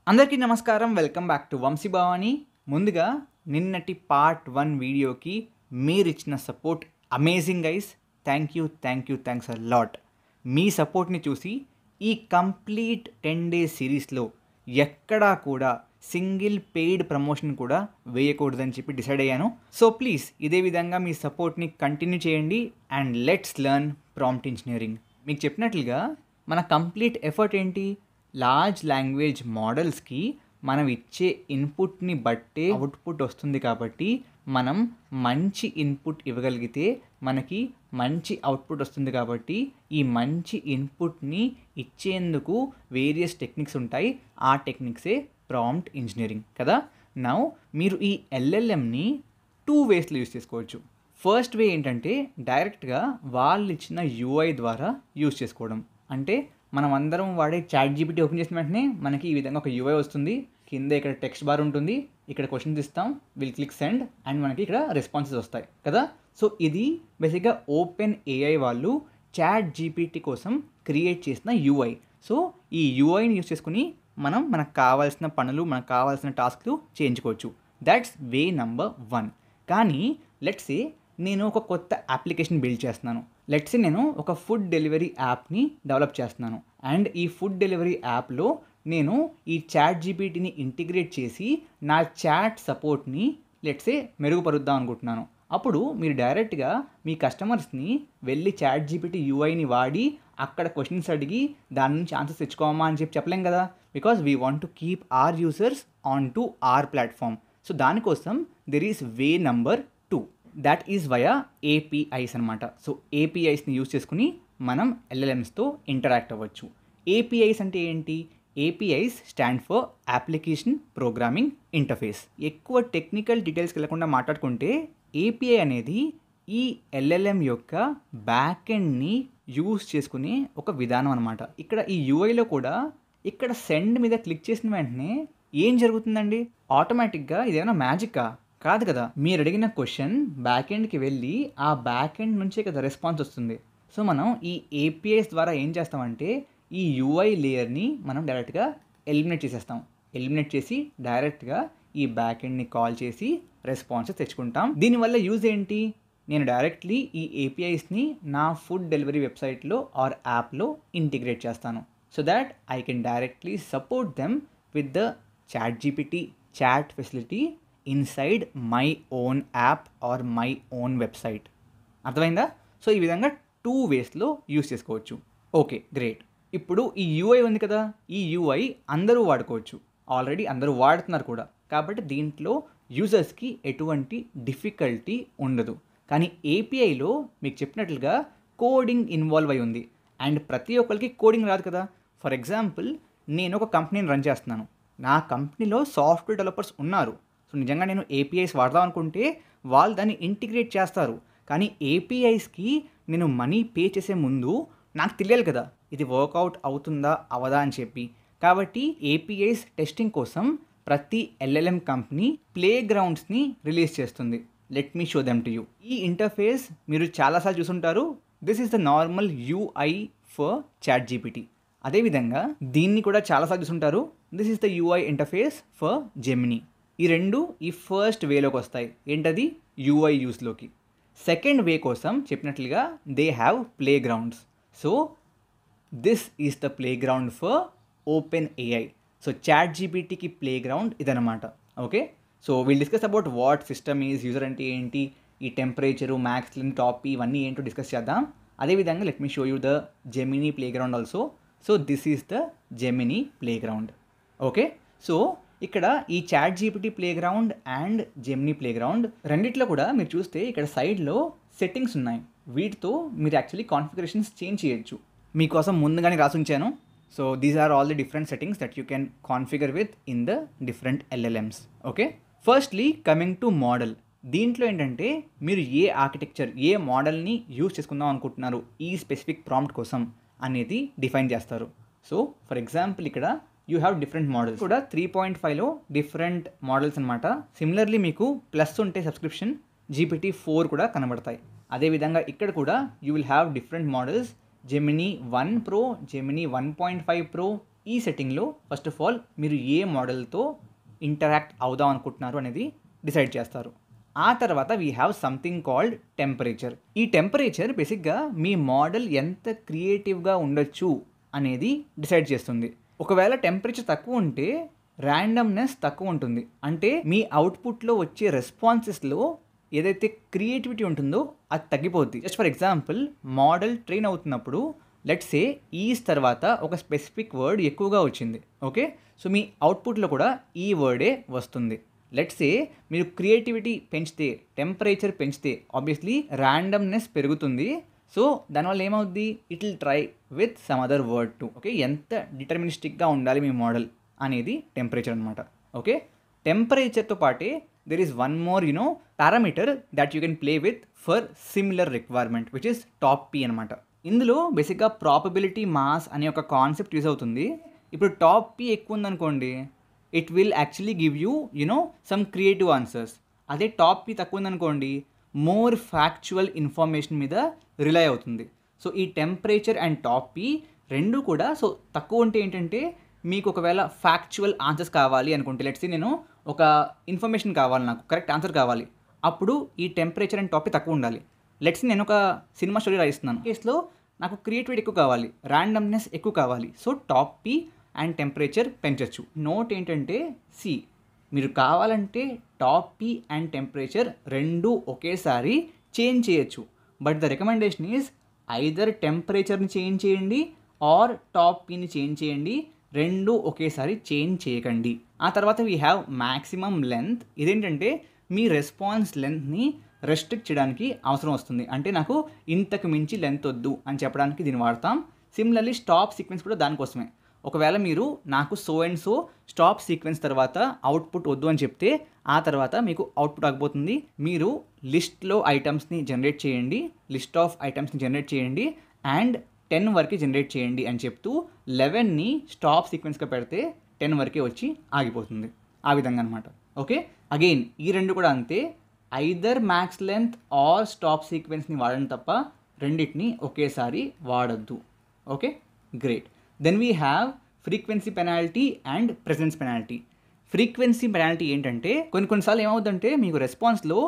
అందరికీ నమస్కారం. Welcome back to Vamshi Bhavani. ముందుగా నిన్నటి పార్ట్ 1 వీడియోకి మీరిచ్చిన support amazing guys. Thanks a lot. మీ సపోర్ట్ని చూసి ఈ కంప్లీట్ 10 days సిరీస్లో ఎక్కడా కూడా సింగిల్ పెయిడ్ ప్రమోషన్ కూడా వేయకూడదని చెప్పి డిసైడ్ అయ్యాను. సో ప్లీజ్ ఇదే విధంగా మీ సపోర్ట్ని కంటిన్యూ చేయండి and let's learn prompt engineering. మీకు చెప్పినట్లుగా మన కంప్లీట్ ఎఫర్ట్ ఏంటి? లార్జ్ లాంగ్వేజ్ మోడల్స్కి మనం ఇచ్చే ఇన్పుట్ని బట్టే అవుట్పుట్ వస్తుంది. కాబట్టి మనం మంచి ఇన్పుట్ ఇవ్వగలిగితే మనకి మంచి అవుట్పుట్ వస్తుంది. కాబట్టి ఈ మంచి ఇన్పుట్ని ఇచ్చేందుకు వేరియస్ టెక్నిక్స్ ఉంటాయి. ఆ టెక్నిక్సే ప్రాంప్ట్ ఇంజనీరింగ్ కదా. నౌ మీరు ఈ ఎల్ఎల్ఎంని 2 waysలో యూస్ చేసుకోవచ్చు. ఫస్ట్ వే ఏంటంటే డైరెక్ట్గా వాళ్ళు ఇచ్చిన యూఐ ద్వారా యూస్ చేసుకోవడం. అంటే మనం అందరం వాడే చాట్ జీపీటీ ఓపెన్ చేసిన వెంటనే మనకి ఈ విధంగా ఒక యూఐ వస్తుంది. కింద ఇక్కడ టెక్స్ట్ బార్ ఉంటుంది, ఇక్కడ క్వశ్చన్స్ ఇస్తాం, విల్ క్లిక్ సెండ్ అండ్ మనకి ఇక్కడ రెస్పాన్సెస్ వస్తాయి కదా. సో ఇది బేసిక్గా ఓపెన్ ఏఐ వాళ్ళు చాట్ జీపీటీ కోసం క్రియేట్ చేసిన యూఐ. సో ఈ యూఐని యూస్ చేసుకుని మనకు కావాల్సిన పనులు, మనకు కావాల్సిన టాస్క్లు చేయించుకోవచ్చు. That's way number 1. కానీ లెట్స్ సే నేను ఒక కొత్త అప్లికేషన్ బిల్డ్ చేస్తున్నాను. లెట్స్ సే నేను ఒక ఫుడ్ డెలివరీ యాప్ని డెవలప్ చేస్తున్నాను. అండ్ ఈ ఫుడ్ డెలివరీ యాప్లో నేను ఈ చాట్ జీపీటీని ఇంటిగ్రేట్ చేసి నా చాట్ సపోర్ట్ని లెట్స్ సే మెరుగుపరుద్దాం అనుకుంటున్నాను. అప్పుడు మీరు డైరెక్ట్గా మీ కస్టమర్స్ని వెళ్ళి చాట్ జీపీటీ యూఐని వాడి అక్కడ క్వశ్చన్స్ అడిగి దాని నుంచి ఆన్సర్స్ తెచ్చుకోమా అని చెప్పలేం కదా. Because we want to keep our users on to our platform. So దానికోసం there is way number 2. That is via APIs అనమాట. సో ఏపీఐస్ని యూజ్ చేసుకుని మనం ఎల్ఎల్ఎమ్స్తో ఇంటరాక్ట్ అవ్వచ్చు. ఏపీఐస్ అంటే ఏంటి? APIs stand for application programming interface. ఎక్కువ టెక్నికల్ డీటెయిల్స్కి వెళ్ళకుండా మాట్లాడుకుంటే ఏపీఐ అనేది ఈ ఎల్ఎల్ఎం యొక్క బ్యాక్ ఎండ్ని యూజ్ చేసుకునే ఒక విధానం అనమాట. ఇక్కడ ఈ యూఐలో కూడా ఇక్కడ సెండ్ మీద క్లిక్ చేసిన వెంటనే ఏం జరుగుతుందండి? ఆటోమేటిక్గా ఇదేమైనా మ్యాజికా? కాదు కదా. మీరు అడిగిన క్వశ్చన్ బ్యాక్ ఎండ్కి వెళ్ళి ఆ బ్యాక్ ఎండ్ నుంచే కదా రెస్పాన్స్ వస్తుంది. సో మనం ఈ ఏపీఐస్ ద్వారా ఏం చేస్తామంటే ఈ యూఐ లేయర్ని మనం డైరెక్ట్గా ఎలిమినేట్ చేసేస్తాం. ఎలిమినేట్ చేసి డైరెక్ట్గా ఈ బ్యాక్ ఎండ్ని కాల్ చేసి రెస్పాన్సెస్ తెచ్చుకుంటాం. దీనివల్ల యూజ్ ఏంటి? నేను డైరెక్ట్లీ ఈ ఏపీఐస్ని నా ఫుడ్ డెలివరీ వెబ్సైట్లో ఆర్ యాప్లో ఇంటిగ్రేట్ చేస్తాను. So that I can directly support them with the ChatGPT chat facility inside my own app or my own website. అర్థమైందా? సో ఈ విధంగా 2 waysలో యూస్ చేసుకోవచ్చు. Okay great. ఇప్పుడు ఈ యూఐ ఉంది కదా, ఈ యూఐ అందరూ వాడుకోవచ్చు. ఆల్రెడీ అందరూ వాడుతున్నారు కూడా. కాబట్టి దీంట్లో యూజర్స్కి ఎటువంటి డిఫికల్టీ ఉండదు. కానీ ఏపీఐలో మీకు చెప్పినట్లుగా కోడింగ్ ఇన్వాల్వ్ అయి ఉంది. అండ్ ప్రతి ఒక్కరికి కోడింగ్ రాదు కదా. ఫర్ ఎగ్జాంపుల్ నేను ఒక కంపెనీని రన్ చేస్తున్నాను. నా కంపెనీలో సాఫ్ట్వేర్ డెవలపర్స్ ఉన్నారు. సో నిజంగా నేను ఏపీఐస్ వాడదాం అనుకుంటే వాళ్ళు దాన్ని ఇంటిగ్రేట్ చేస్తారు. కానీ ఏపీఐస్కి నేను మనీ పే చేసే ముందు నాకు తెలియాలి కదా ఇది వర్కౌట్ అవుతుందా అవదా అని చెప్పి. కాబట్టి ఏపీఐస్ టెస్టింగ్ కోసం ప్రతి ఎల్ఎల్ఎం కంపెనీ ప్లే గ్రౌండ్స్ని రిలీజ్ చేస్తుంది. Let me show them to you. ఈ ఇంటర్ఫేస్ మీరు చాలాసార్లు చూసుంటారు. This is the normal UI for ChatGPT. అదేవిధంగా దీన్ని కూడా చాలాసార్లు చూసుంటారు. This is the UI interface for Gemini. ఈ రెండు ఈ ఫస్ట్ వేలోకి వస్తాయి. ఏంటది? యూఐ యూస్లోకి. సెకండ్ వే కోసం చెప్పినట్లుగా they have playgrounds. So this is the playground for OpenAI. So చాట్ జీపీటీకి ప్లే గ్రౌండ్ ఇదనమాట. Okay. So will discuss about what system is, user అంటే ఏంటి, ఈ టెంపరేచరు, మ్యాక్స్, టాప్ ఇవన్నీ ఏంటో డిస్కస్ చేద్దాం. అదేవిధంగా let me show you the Gemini playground also. So this is the Gemini playground. Okay. So ఇక్కడ ఈ ChatGPT playground and Gemini playground రెండిట్లో కూడా మీరు చూస్తే ఇక్కడ సైడ్లో సెట్టింగ్స్ ఉన్నాయి. వీటితో మీరు యాక్చువల్లీ కాన్ఫిగరేషన్స్ చేంజ్ చేయొచ్చు. మీకోసం ముందుగానే రాసి ఉంచాను. So these are all the different settings that you can configure with in the different LLMs. Okay. Firstly coming to model. దీంట్లో ఏంటంటే మీరు ఏ ఆర్కిటెక్చర్, ఏ మోడల్ని యూజ్ చేసుకుందాం అనుకుంటున్నారు ఈ స్పెసిఫిక్ ప్రాంప్ట్ కోసం అనేది డిఫైన్ చేస్తారు. సో ఫర్ ఎగ్జాంపుల్ ఇక్కడ యూ హ్యావ్ డిఫరెంట్ మోడల్స్ కూడా 3.5లో డిఫరెంట్ మోడల్స్ అనమాట. సిమిలర్లీ మీకు ప్లస్ ఉంటే సబ్స్క్రిప్షన్ GPT-4 కూడా కనబడతాయి. అదేవిధంగా ఇక్కడ కూడా you will have different models. Gemini 1 Pro, Gemini 1.5 Pro, ఈ సెట్టింగ్లో ఫస్ట్ ఆఫ్ ఆల్ మీరు ఏ మోడల్తో ఇంటరాక్ట్ అవుదాం అనుకుంటున్నారు అనేది డిసైడ్ చేస్తారు. ఆ తర్వాత we have something called temperature. ఈ టెంపరేచర్ బేసిక్గా మీ మోడల్ ఎంత క్రియేటివ్గా ఉండొచ్చు అనేది డిసైడ్ చేస్తుంది. ఒకవేళ టెంపరేచర్ తక్కువ ఉంటే ర్యాండమ్నెస్ తక్కువ ఉంటుంది. అంటే మీ అవుట్పుట్లో వచ్చే రెస్పాన్సెస్లో ఏదైతే క్రియేటివిటీ ఉంటుందో అది తగ్గిపోద్ది. Just for example, model train అవుతున్నప్పుడు లెట్స్ సే ఈజ్ తర్వాత ఒక స్పెసిఫిక్ వర్డ్ ఎక్కువగా వచ్చింది. ఓకే, సో మీ అవుట్పుట్లో కూడా ఈ వర్డే వస్తుంది. లెట్స్ సే మీరు క్రియేటివిటీ పెంచితే, టెంపరేచర్ పెంచితే ఆబ్వియస్లీ ర్యాండమ్నెస్ పెరుగుతుంది. సో దానివల్ల ఏమవుద్ది, it will try with some other word to. Okay, ఎంత డిటర్మినిస్టిక్గా ఉండాలి మీ మోడల్ అనేది టెంపరేచర్ అనమాట. ఓకే, టెంపరేచర్తో పాటే there is one more parameter that you can play with for similar requirement, which is top P అనమాట. ఇందులో బేసిక్గా ప్రాబబిలిటీ మాస్ అనే ఒక కాన్సెప్ట్ యూస్ అవుతుంది. ఇప్పుడు టాప్ P ఎక్కువ ఉందనుకోండి, it will actually give you some creative answers. అదే టాప్ P తక్కువ ఉందనుకోండి, మోర్ ఫ్యాక్చువల్ ఇన్ఫర్మేషన్ మీద రిలై అవుతుంది. సో ఈ టెంపరేచర్ అండ్ టాప్ P రెండు కూడా సో తక్కువ ఉంటే ఏంటంటే, మీకు ఒకవేళ ఫ్యాక్చువల్ ఆన్సర్స్ కావాలి అనుకుంటే, లెట్స్ సే నేను ఒక ఇన్ఫర్మేషన్ కావాలి, నాకు కరెక్ట్ ఆన్సర్ కావాలి, అప్పుడు ఈ టెంపరేచర్ అండ్ టాపిక్ తక్కువ ఉండాలి. లెట్స్ నేను ఒక సినిమా స్టోరీ రాయిస్తున్నాను, కేసులో నాకు క్రియేటివిటీ ఎక్కువ కావాలి, ర్యాండమ్నెస్ ఎక్కువ కావాలి. So top P and temperature పెంచవచ్చు. నోట్ ఏంటంటే, సి మీరు కావాలంటే టాప్ P అండ్ టెంపరేచర్ రెండు ఒకేసారి చేంజ్ చేయొచ్చు. But the recommendation is either టెంపరేచర్ని చేంజ్ చేయండి ఆర్ టాప్ Pని చేంజ్ చేయండి, రెండు ఒకేసారి చేంజ్ చేయకండి. ఆ తర్వాత వీ హ్యావ్ మ్యాక్సిమం లెంత్. ఇదేంటంటే మీ రెస్పాన్స్ లెంత్ని రెస్ట్రిక్ట్ చేయడానికి అవసరం వస్తుంది. అంటే నాకు ఇంతకు మించి లెంత్ వద్దు అని చెప్పడానికి దీన్ని వాడతాం. సిమిలర్లీ స్టాప్ సీక్వెన్స్ కూడా దానికోసమే. ఒకవేళ మీరు నాకు so and so stop sequence తర్వాత అవుట్పుట్ వద్దు అని చెప్తే, ఆ తర్వాత మీకు అవుట్పుట్ ఆగిపోతుంది. మీరు లిస్ట్లో ఐటమ్స్ని జనరేట్ చేయండి, లిస్ట్ ఆఫ్ ఐటమ్స్ని జనరేట్ చేయండి అండ్ 10 వరకు జనరేట్ చేయండి అని చెప్తూ 11ని స్టాప్ సీక్వెన్స్గా పెడితే 10 వరకే వచ్చి ఆగిపోతుంది. ఆ విధంగా అనమాట. ఓకే, అగైన్ ఈ రెండు కూడా అంతే, either max length or stop సీక్వెన్స్ని వాడండి తప్ప రెండింటిని ఒకేసారి వాడద్దు. Okay, great. Then we have frequency penalty and presence penalty. Frequency penalty ఏంటంటే, కొన్నిసార్లు ఏమవుతుందంటే మీకు రెస్పాన్స్లో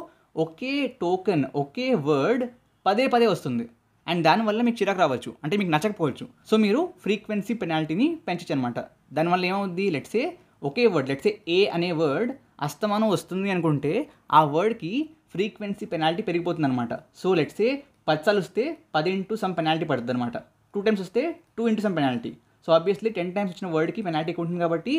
ఒకే టోకెన్, ఒకే వర్డ్ పదే పదే వస్తుంది అండ్ దానివల్ల మీకు చిరాకు రావచ్చు, అంటే మీకు నచ్చకపోవచ్చు. సో మీరు ఫ్రీక్వెన్సీ పెనాల్టీని పెంచచ్చు అనమాట. దానివల్ల ఏమవుద్ది, లెట్సే ఒకే వర్డ్, లెట్సే ఏ అనే వర్డ్ అస్తమానం వస్తుంది అనుకుంటే ఆ వర్డ్కి ఫ్రీక్వెన్సీ పెనాల్టీ పెరిగిపోతుంది అనమాట. సో లెట్సే 10 సార్లు వస్తే 10 ఇంటూ సమ్ పెనాల్టీ పడుతుంది అనమాట. 2 టైమ్స్ వస్తే 2 into some penalty. So obviously 10 times వచ్చిన వర్డ్కి పెనాల్టీ ఎక్కువ ఉంటుంది కాబట్టి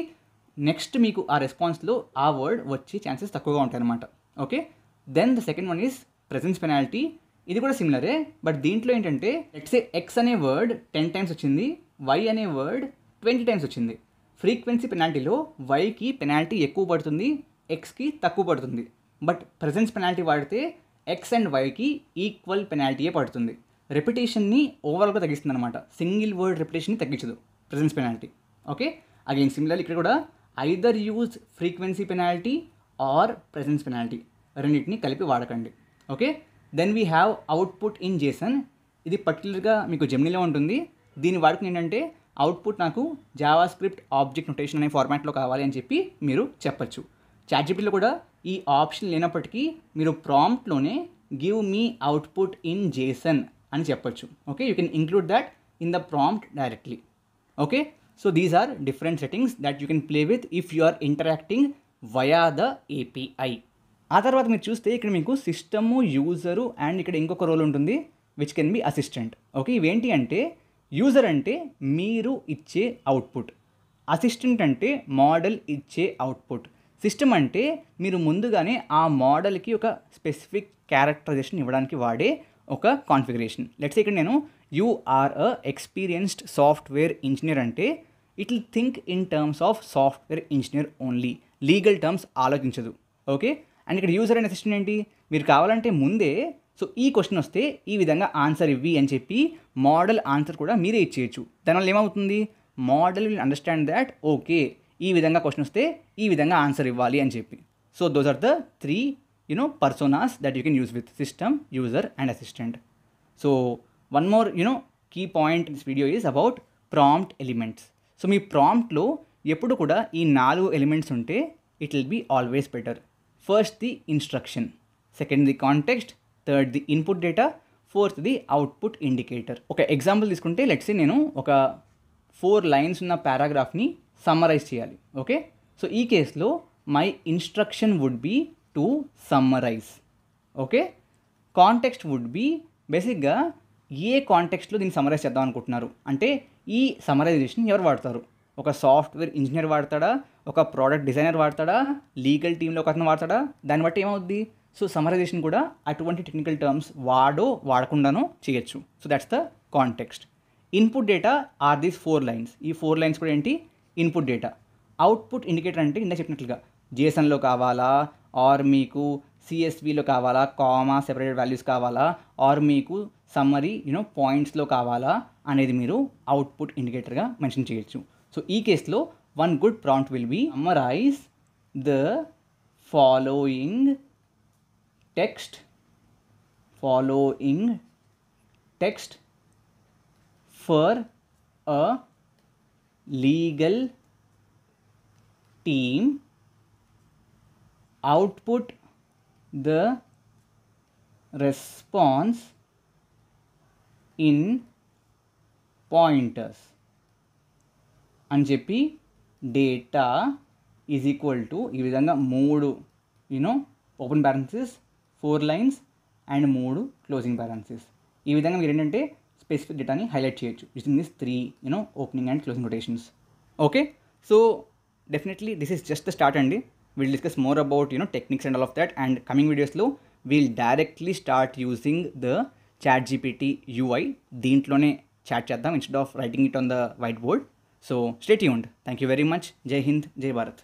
నెక్స్ట్ మీకు ఆ రెస్పాన్స్లో ఆ వర్డ్ వచ్చే ఛాన్సెస్ తక్కువగా ఉంటాయి అనమాట. Okay, then the second one is presence penalty. ఇది కూడా సిమిలరే, బట్ దీంట్లో ఏంటంటే లెట్స్ సే ఎక్స్ అనే వర్డ్ 10 టైమ్స్ వచ్చింది, వై అనే వర్డ్ 20 టైమ్స్ వచ్చింది. ఫ్రీక్వెన్సీ పెనాల్టీలో వైకి పెనాల్టీ ఎక్కువ పడుతుంది, ఎక్స్కి తక్కువ పడుతుంది. బట్ ప్రెజెన్స్ పెనాల్టీ వాడితే ఎక్స్ అండ్ వైకి ఈక్వల్ పెనాల్టీయే పడుతుంది. రెపిటేషన్ని ఓవరాల్గా తగ్గిస్తుంది అనమాట. సింగిల్ వర్డ్ రెపిటేషన్ని తగ్గించదు presence penalty. Okay, again similarly ఇక్కడ కూడా either use frequency penalty are presence penalty, రెండింటిని కలిపి వాడకండి. Okay, then we have output in JSON. ఇది పర్టికులర్గా మీకు జెమినీలో ఉంటుంది. దీని వాడుకుని ఏంటంటే, అవుట్పుట్ నాకు జావా స్క్రిప్ట్ ఆబ్జెక్ట్ నొటేషన్ అనే ఫార్మాట్లో కావాలి అని చెప్పి మీరు చెప్పచ్చు. చాట్‌జీపీటీలో కూడా ఈ ఆప్షన్ లేనప్పటికీ మీరు ప్రాంప్ట్లోనే give me output in JSON అని చెప్పచ్చు. Okay, you can include that in the prompt directly. Okay, so these are different settings that you can play with if you are interacting via the API. ఆ తర్వాత మీరు చూస్తే ఇక్కడ మీకు system, user and ఇక్కడ ఇంకొక రోల్ ఉంటుంది which can be assistant. Okay, ఇవేంటి అంటే, యూజర్ అంటే మీరు ఇచ్చే అవుట్పుట్, అసిస్టెంట్ అంటే మోడల్ ఇచ్చే అవుట్పుట్, సిస్టమ్ అంటే మీరు ముందుగానే ఆ మోడల్కి ఒక స్పెసిఫిక్ క్యారెక్టరైజేషన్ ఇవ్వడానికి వాడే ఒక కాన్ఫిగరేషన్. లెట్స్ ఇక్కడ నేను you are a experienced software engineer అంటే it will think in terms of software engineer only, legal terms ఆలోచించదు. ఓకే, అండ్ ఇక్కడ యూజర్ అండ్ అసిస్టెంట్ ఏంటి, మీరు కావాలంటే ముందే సో ఈ క్వశ్చన్ వస్తే ఈ విధంగా ఆన్సర్ ఇవ్వి అని చెప్పి మోడల్ ఆన్సర్ కూడా మీరే ఇచ్చేయచ్చు. దానివల్ల ఏమవుతుంది, model will understand that okay ఈ విధంగా క్వశ్చన్ వస్తే ఈ విధంగా ఆన్సర్ ఇవ్వాలి అని చెప్పి. So those are the 3 personas that you can use with system, user and assistant. So one more key point in this video is about prompt elements. So మీ ప్రాంప్ట్లో ఎప్పుడు కూడా ఈ 4 ఎలిమెంట్స్ ఉంటే it will be always better. First the instruction, second the context, third the input data, fourth the output indicator. ఒక example తీసుకుంటే let's say నేను ఒక 4 లైన్స్ ఉన్న పారాగ్రాఫ్ని సమ్మరైజ్ చేయాలి. ఓకే, సో ఈ కేసులో my instruction would be to summarize. Okay, context would be బేసిక్గా ఏ కాంటెక్స్ట్లో దీన్ని సమ్మరైజ్ చేద్దాం అనుకుంటున్నారు అంటే ఈ సమ్మరైజేషన్ ఎవరు వాడతారు? ఒక సాఫ్ట్వేర్ ఇంజనీర్ వాడతాడా, ఒక ప్రోడక్ట్ డిజైనర్ వాడతాడా, లీగల్ టీంలో ఒక అతను వాడతాడా, దాన్ని బట్టి ఏమవుద్ది? సో సమ్మరైజేషన్ కూడా అటువంటి టెక్నికల్ టర్మ్స్ వాడకుండానో చేయొచ్చు. So that's the context. Input data or these 4 lines. ఈ 4 లైన్స్ కూడా ఏంటి? Input data. అవుట్పుట్ ఇండికేటర్ అంటే ఇందాక చెప్పినట్లుగా జేసన్లో కావాలా, ఆర్ మీకు సిఎస్విలో కావాలా, కామా సెపరేటెడ్ వాల్యూస్ కావాలా, ఆర్ మీకు సమ్మరీ పాయింట్స్లో కావాలా అనేది మీరు అవుట్పుట్ ఇండికేటర్గా మెన్షన్ చేయొచ్చు. సో ఈ కేసులో one good prompt will be summarize the following text for a legal team, output the response in pointers అని చెప్పి డేటా ఈజ్ ఈక్వల్ టు ఈ విధంగా 3 open parenthesis, 4 lines and 3 closing parenthesis. ఈ విధంగా మీరు ఏంటంటే స్పెసిఫిక్ డేటాని హైలైట్ చేయొచ్చు using this 3 opening and closing quotations. Okay, so definitely this is just the start అండి. We'll discuss more about techniques and all of that, and coming videos లో we'll directly start using the ChatGPT UI. దీంట్లోనే chat చేద్దాం instead of writing it on the whiteboard. So stay tuned. Thank you very much. Jai Hind, Jai Bharat.